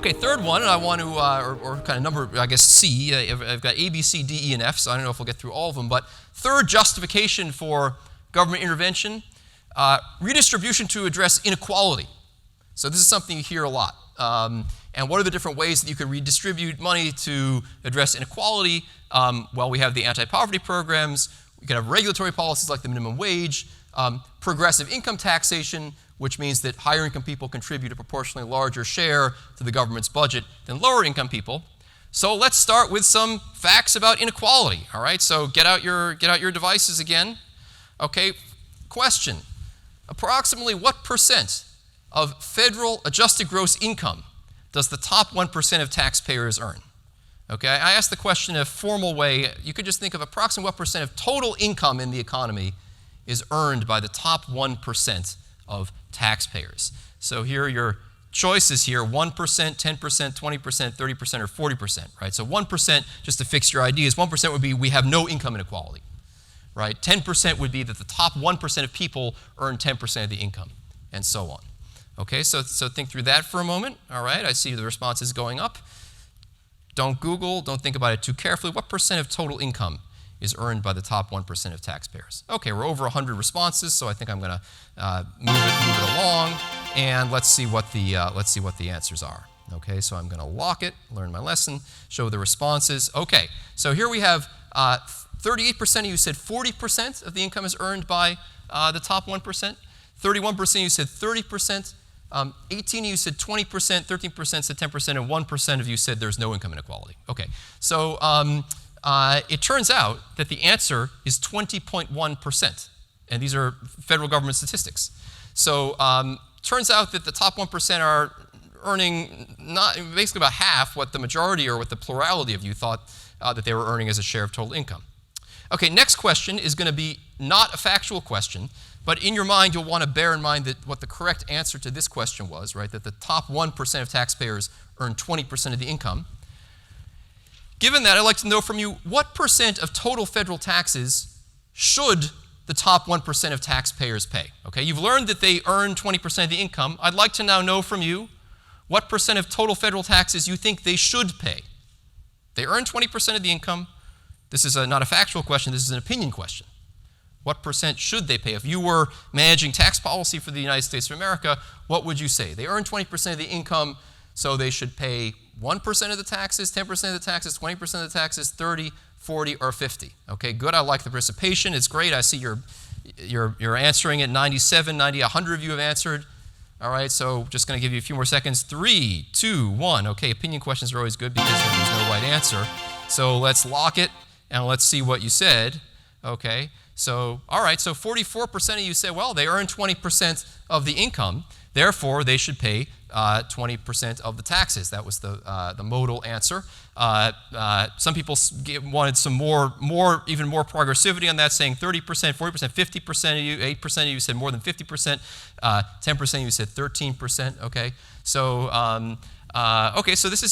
Okay, third one, and I want to, or kind of number, I guess, C. I've got A, B, C, D, E, and F, so I don't know if we'll get through all of them. But third justification for government intervention, redistribution to address inequality. So this is something you hear a lot. And what are the different ways that you can redistribute money to address inequality? Well, we have the anti-poverty programs. We can have regulatory policies like the minimum wage, progressive income taxation, which means that higher income people contribute a proportionally larger share to the government's budget than lower income people. So let's start with some facts about inequality. All right, so get out your devices again. Okay, question. Approximately what percent of federal adjusted gross income does the top 1% of taxpayers earn? Okay, I asked the question in a formal way. You could just think of approximately what percent of total income in the economy is earned by the top 1% of taxpayers. So here are your choices here, 1%, 10%, 20%, 30%, or 40%, right? So 1%, just to fix your ideas, 1% would be we have no income inequality, right? 10% would be that the top 1% of people earn 10% of the income, and so on. Okay, so think through that for a moment. All right, I see the responses going up. Don't Google, don't think about it too carefully. What percent of total income is earned by the top 1% of taxpayers? Okay, we're over 100 responses, so I think I'm going to move it along, and let's see what the answers are. Okay, so I'm going to lock it, learn my lesson, show the responses. Okay, so here we have 38% of you said 40% of the income is earned by the top 1%. 31% of you said 30%. 18 of you said 20%, 13% said 10%, and 1% of you said there's no income inequality. Okay, so it turns out that the answer is 20.1%, and these are federal government statistics. So turns out that the top 1% are earning basically about half what the majority or what the plurality of you thought that they were earning as a share of total income. Okay, next question is going to be not a factual question, but in your mind you'll want to bear in mind that what the correct answer to this question was, right, that the top 1% of taxpayers earn 20% of the income. Given that, I'd like to know from you, what percent of total federal taxes should the top 1% of taxpayers pay? Okay, you've learned that they earn 20% of the income. I'd like to now know from you what percent of total federal taxes you think they should pay. They earn 20% of the income. This is not a factual question, this is an opinion question. What percent should they pay? If you were managing tax policy for the United States of America, what would you say? They earn 20% of the income, so they should pay 1% of the taxes, 10% of the taxes, 20% of the taxes, 30, 40, or 50. Okay, good, I like the participation, it's great. I see you're answering it. 97, 90, 100 of you have answered. All right, so just going to give you a few more seconds. 3, 2, 1. Okay, opinion questions are always good because there's no right answer. So let's lock it and let's see what you said. Okay, so, all right, so 44% of you said, well, they earn 20% of the income, therefore they should pay 20% of the taxes. That was the modal answer. Some people wanted some even more progressivity on that, saying 30%, 40%, 50% of you, 8% of you said more than 50%, 10% of you said 13%. Okay, so okay, so this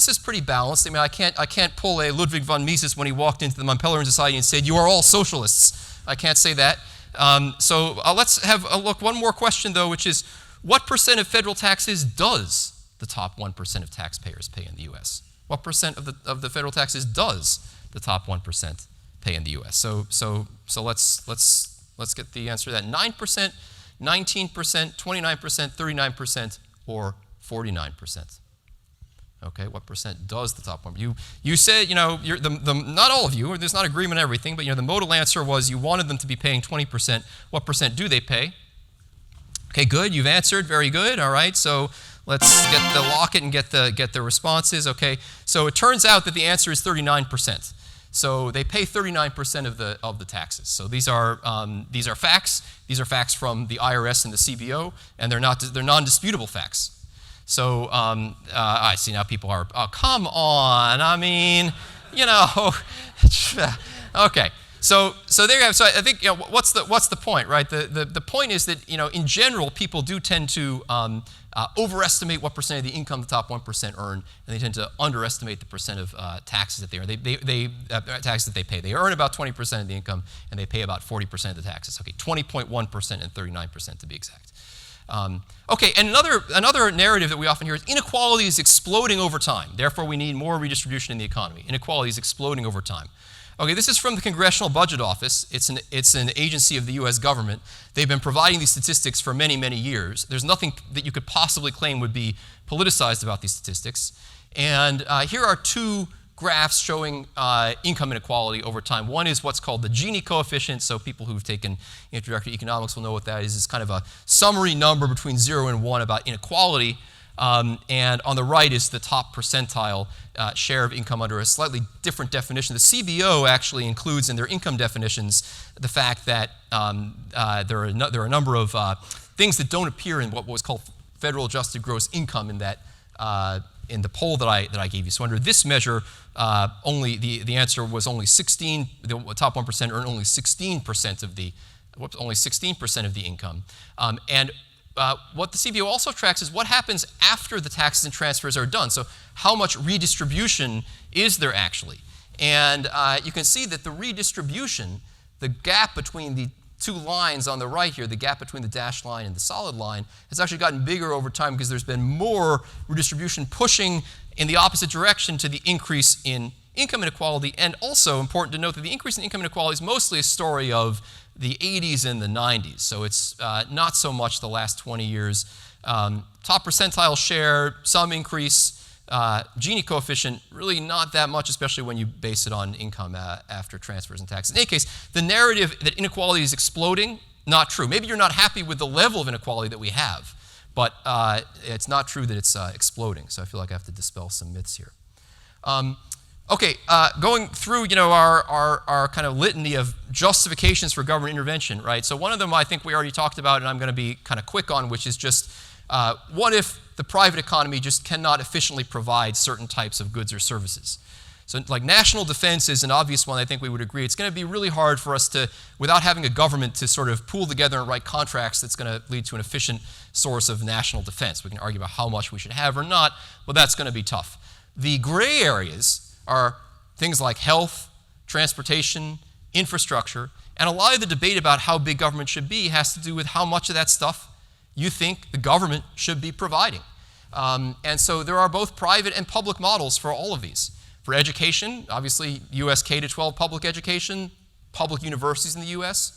is pretty balanced. I mean, I can't pull a Ludwig von Mises when he walked into the Montpellier Society and said, "You are all socialists." I can't say that. So let's have a look. One more question though, which is, what percent of federal taxes does the top 1% of taxpayers pay in the U.S.? What percent of the federal taxes does the top 1% pay in the U.S.? So let's get the answer to that. 9%, 19%, 29%, 39%, or 49%. Okay, what percent does the top one? You said, not all of you, there's not agreement on everything, but the modal answer was you wanted them to be paying 20%. What percent do they pay? Okay, good, you've answered, very good. All right, so let's get the lock it and get the responses. Okay, so it turns out that the answer is 39%. So they pay 39% of the taxes. So these are facts. These are facts from the IRS and the CBO, and they're non-disputable facts. So I see now people are, oh, come on, I mean, okay. So there you have. So I think what's the point, right? The point is that in general people do tend to overestimate what percent of the income the top 1% earn, and they tend to underestimate the percent of taxes that they earn. Taxes that they pay. They earn about 20% of the income, and they pay about 40% of the taxes. Okay, 20.1% and 39% to be exact. Okay, and another narrative that we often hear is inequality is exploding over time. Therefore, we need more redistribution in the economy. Inequality is exploding over time. Okay, this is from the Congressional Budget Office. It's an agency of the U.S. government. They've been providing these statistics for many, many years. There's nothing that you could possibly claim would be politicized about these statistics. And here are two graphs showing income inequality over time. One is what's called the Gini coefficient. So people who've taken introductory economics will know what that is. It's kind of a summary number between 0 and 1 about inequality. And on the right is the top percentile share of income under a slightly different definition. The CBO actually includes in their income definitions the fact that there are a number of things that don't appear in what was called federal adjusted gross income in that in the poll that I gave you. So under this measure, only the answer was only 16. The top 1% earned only 16% of the only 16% of the income. What the CBO also tracks is what happens after the taxes and transfers are done. So how much redistribution is there actually? And you can see that the redistribution, the gap between the two lines on the right here, the gap between the dashed line and the solid line, has actually gotten bigger over time because there's been more redistribution pushing in the opposite direction to the increase in income inequality. And also important to note that the increase in income inequality is mostly a story of the 80s and the 90s. So it's not so much the last 20 years. Top percentile share, some increase. Gini coefficient, really not that much, especially when you base it on income after transfers and taxes. In any case, the narrative that inequality is exploding, not true. Maybe you're not happy with the level of inequality that we have, but it's not true that it's exploding. So I feel like I have to dispel some myths here. Okay, going through our kind of litany of justifications for government intervention, right? So one of them I think we already talked about, and I'm going to be kind of quick on, which is just what if the private economy just cannot efficiently provide certain types of goods or services? So like national defense is an obvious one. I think we would agree. It's going to be really hard for us to, without having a government to sort of pool together and write contracts that's going to lead to an efficient source of national defense. We can argue about how much we should have or not, but that's going to be tough. The gray areas are things like health, transportation, infrastructure, and a lot of the debate about how big government should be has to do with how much of that stuff you think the government should be providing. And so there are both private and public models for all of these. For education, obviously U.S. K-12 public education, public universities in the U.S.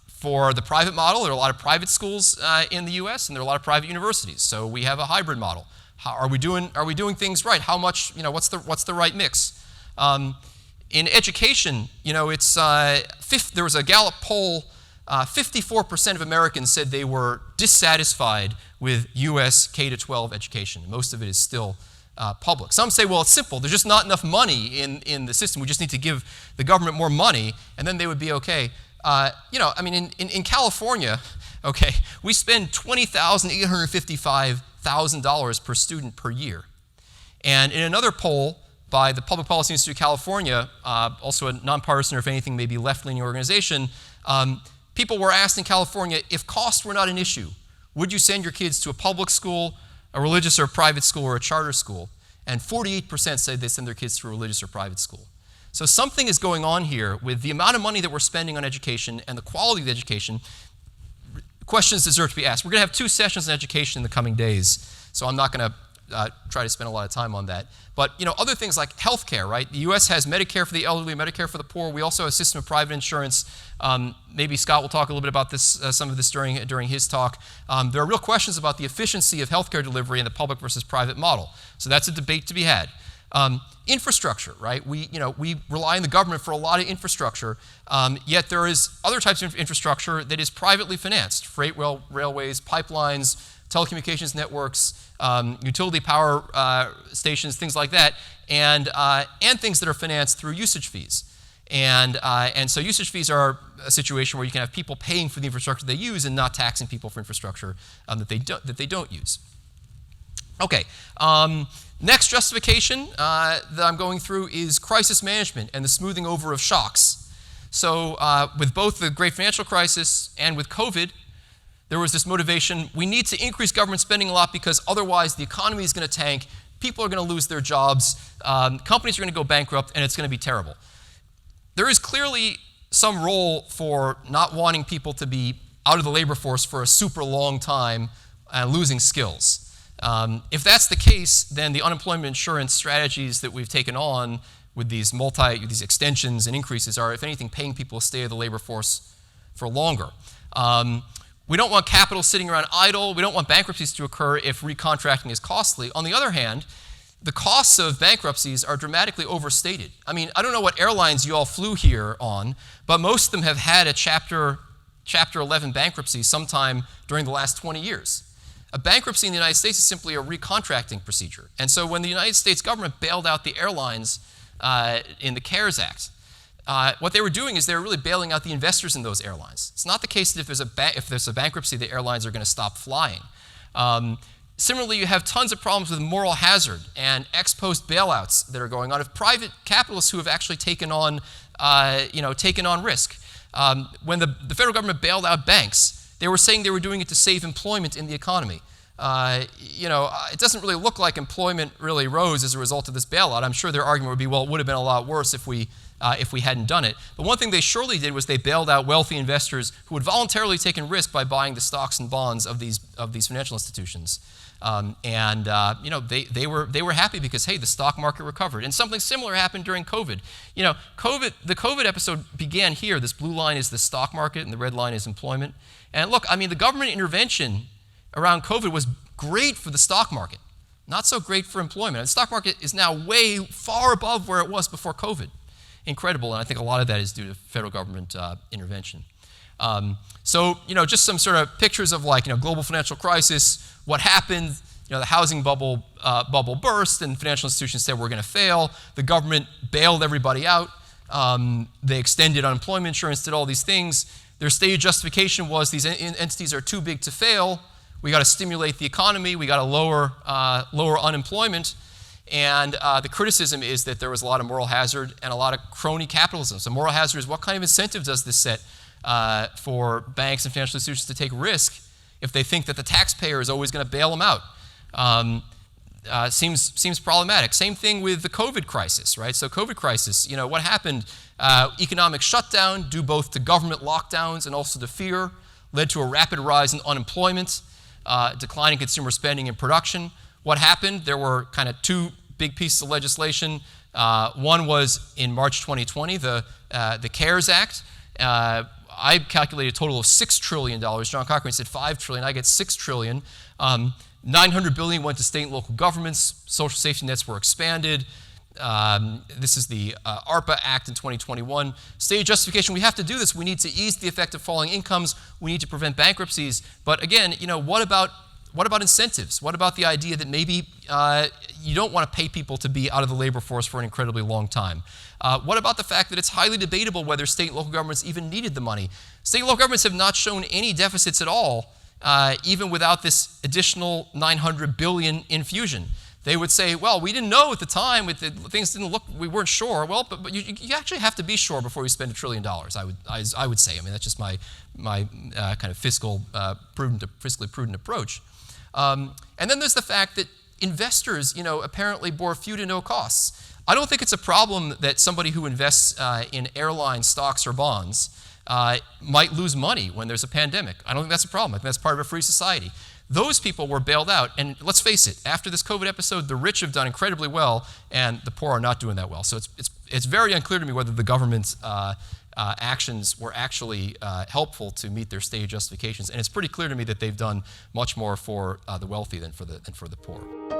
For the private model, there are a lot of private schools in the U.S. and there are a lot of private universities. So we have a hybrid model. How are we doing things right? How much, what's the right mix? In education, it's there was a Gallup poll. 54% of Americans said they were dissatisfied with U.S. K-12 education. Most of it is still public. Some say, well, it's simple. There's just not enough money in the system. We just need to give the government more money, and then they would be okay. In California, okay, we spend $20,855 per student per year. And in another poll by the Public Policy Institute of California, also a nonpartisan or if anything maybe left-leaning organization, people were asked in California, if costs were not an issue, would you send your kids to a public school, a religious or private school, or a charter school? And 48% said they send their kids to a religious or private school. So something is going on here with the amount of money that we're spending on education and the quality of the education. Questions deserve to be asked. We're going to have 2 sessions on education in the coming days, so I'm not going to try to spend a lot of time on that. But other things like healthcare, right? The U.S. has Medicare for the elderly, Medicare for the poor. We also have a system of private insurance. Maybe Scott will talk a little bit about this, some of this during his talk. There are real questions about the efficiency of healthcare delivery in the public versus private model. So that's a debate to be had. Infrastructure, right? We rely on the government for a lot of infrastructure, yet there is other types of infrastructure that is privately financed: freight railways, pipelines, telecommunications networks, utility power stations, things like that, and things that are financed through usage fees. And so usage fees are a situation where you can have people paying for the infrastructure they use and not taxing people for infrastructure that they don't use. Okay. Next justification that I'm going through is crisis management and the smoothing over of shocks. So with both the Great Financial Crisis and with COVID, there was this motivation: we need to increase government spending a lot because otherwise the economy is going to tank, people are going to lose their jobs, companies are going to go bankrupt, and it's going to be terrible. There is clearly some role for not wanting people to be out of the labor force for a super long time, losing skills. If that's the case, then the unemployment insurance strategies that we've taken on with these extensions and increases are, if anything, paying people to stay in the labor force for longer. We don't want capital sitting around idle. We don't want bankruptcies to occur if recontracting is costly. On the other hand, the costs of bankruptcies are dramatically overstated. I mean, I don't know what airlines you all flew here on, but most of them have had a Chapter 11 bankruptcy sometime during the last 20 years. A bankruptcy in the United States is simply a recontracting procedure. And so when the United States government bailed out the airlines in the CARES Act, what they were doing is they were really bailing out the investors in those airlines. It's not the case that if there's a bankruptcy, the airlines are going to stop flying. Similarly, you have tons of problems with moral hazard and ex post bailouts that are going on of private capitalists who have actually taken on risk. When the federal government bailed out banks, they were saying they were doing it to save employment in the economy. It doesn't really look like employment really rose as a result of this bailout. I'm sure their argument would be, well, it would have been a lot worse if we hadn't done it. But one thing they surely did was they bailed out wealthy investors who had voluntarily taken risk by buying the stocks and bonds of these financial institutions. They were happy because, hey, the stock market recovered. And something similar happened during COVID. The COVID episode began here. This blue line is the stock market and the red line is employment. And look, I mean, the government intervention around COVID was great for the stock market, not so great for employment. And the stock market is now way far above where it was before COVID. Incredible, and I think a lot of that is due to federal government intervention. Just some sort of pictures of global financial crisis, what happened. The housing bubble burst, and financial institutions said we're going to fail. The government bailed everybody out. They extended unemployment insurance, did all these things. Their stated justification was these entities are too big to fail. We got to stimulate the economy. We got to lower unemployment. And the criticism is that there was a lot of moral hazard and a lot of crony capitalism. So moral hazard is, what kind of incentive does this set for banks and financial institutions to take risk if they think that the taxpayer is always going to bail them out? Seems problematic. Same thing with the COVID crisis, right? So COVID crisis, what happened? Economic shutdown due both to government lockdowns and also to fear led to a rapid rise in unemployment, decline in consumer spending and production. What happened? There were kind of two big pieces of legislation. One was in March 2020, the CARES Act. I calculated a total of $6 trillion. John Cochrane said $5 trillion. I get $6 trillion. $900 billion went to state and local governments. Social safety nets were expanded. This is the ARPA Act in 2021. Stated justification, we have to do this. We need to ease the effect of falling incomes. We need to prevent bankruptcies. But again, what about incentives? What about the idea that maybe you don't want to pay people to be out of the labor force for an incredibly long time? What about the fact that it's highly debatable whether state and local governments even needed the money? State and local governments have not shown any deficits at all, even without this additional $900 billion infusion. They would say, well, we didn't know at the time, things didn't look, we weren't sure. Well, but you actually have to be sure before you spend $1 trillion, I would say. I mean, that's just my kind of fiscally prudent approach. And then there's the fact that investors, apparently bore few to no costs. I don't think it's a problem that somebody who invests in airline stocks or bonds might lose money when there's a pandemic. I don't think that's a problem. I think that's part of a free society. Those people were bailed out, and let's face it, after this COVID episode, the rich have done incredibly well, and the poor are not doing that well. So it's very unclear to me whether the government's actions were actually helpful to meet their stated justifications, and it's pretty clear to me that they've done much more for the wealthy than for the poor.